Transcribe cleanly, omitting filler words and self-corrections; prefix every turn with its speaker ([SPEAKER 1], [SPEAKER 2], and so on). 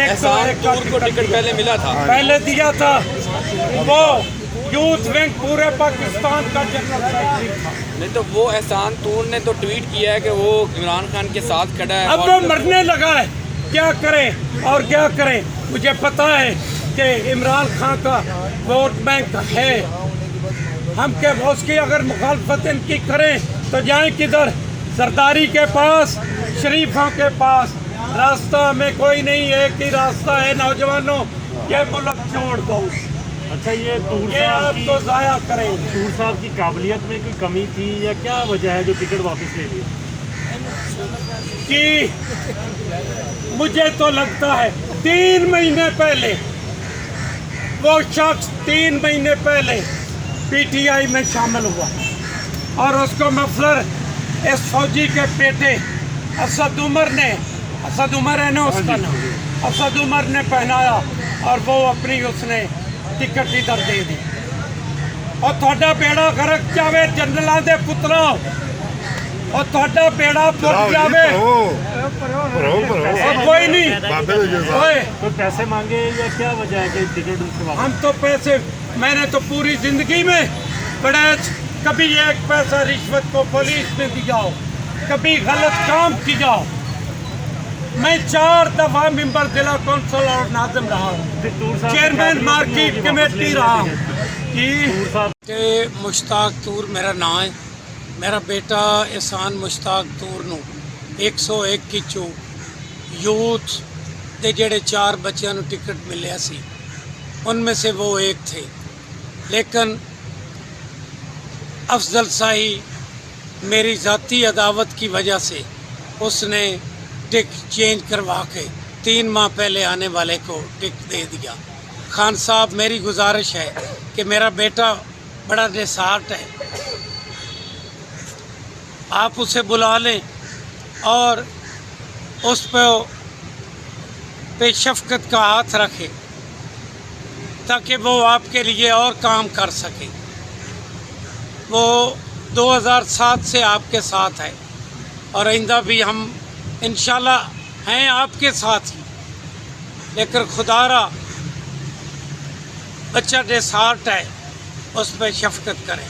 [SPEAKER 1] एहसान तूर को टिकट पहले मिला था,
[SPEAKER 2] पहले दिया था। वो यूथ विंग पूरे पाकिस्तान का जनरल सेक्रेटरी था।
[SPEAKER 1] नहीं तो वो एहसान तूर ने तो ट्वीट किया है कि वो इमरान खान के साथ खड़ा है।
[SPEAKER 2] अब वो मरने लगा है, क्या करें और क्या करें। मुझे पता है कि इमरान खान का वोट बैंक है, हम क्या उसकी अगर मुखालफत इनकी करें तो जाएं किधर, सरदारी के पास, शरीफों के पास। रास्ता हमें कोई नहीं, एक ही रास्ता है नौजवानों, ये मुल्क छोड़ दो।
[SPEAKER 3] अच्छा, ये तूर
[SPEAKER 2] ये
[SPEAKER 3] साहब
[SPEAKER 2] आप
[SPEAKER 3] की
[SPEAKER 2] तो ज़ाया करें।
[SPEAKER 3] तूर साहब की काबिलियत में कोई कमी थी या क्या वजह है जो टिकट वापस ले लिया?
[SPEAKER 2] कि मुझे तो लगता है 3 महीने पहले वो शख्स 3 महीने पहले पीटीआई में शामिल हुआ और उसको मफलर इस फौजी के बेटे असद उमर है ना उसका नाम, असद उमर ने पहनाया और वो अपनी उसने टिकट इधर दे दी। और थोड़ा बेड़ा गरक जावे जनरलों के पुत्रों, और थोड़ा बेड़ा फुट जावे। और कोई नहीं ओए,
[SPEAKER 3] तो पैसे मांगे या क्या वजह है कि टिकट उनसे वापस?
[SPEAKER 2] हम तो पैसे, मैंने तो पूरी जिंदगी में बड़े कभी एक पैसा रिश्वत को पुलिस ने दिया हो, कभी गलत काम किया हो। मैं 4 दफा मेंबर जिला कौंसिल और नाज़िम रहा हूँ, चेयरमैन मार्केट कमेटी रहा हूँ। कि मुश्ताक तूर मेरा नाम है, मेरा बेटा एहसान मुश्ताक तूर नूं 101 की चो यूथ दे जेड़े 4 बच्चों नूं टिकट मिले सी, उनमें से वो एक थे। लेकिन अफजल शाही मेरी ज़ाती अदावत की वजह से उसने टिकट चेंज करवा के 3 माह पहले आने वाले को टिकट दे दिया। खान साहब, मेरी गुजारिश है कि मेरा बेटा बड़ा डिसार्ट है, आप उसे बुला लें और उस पे शफकत का हाथ रखें ताकि वो आपके लिए और काम कर सके। वो 2007 से आपके साथ है और आइंदा भी हम इंशाल्लाह हैं आपके साथ ही। लेकिन खुदारा बच्चा डिसार्ट है, उस पर शफकत करें।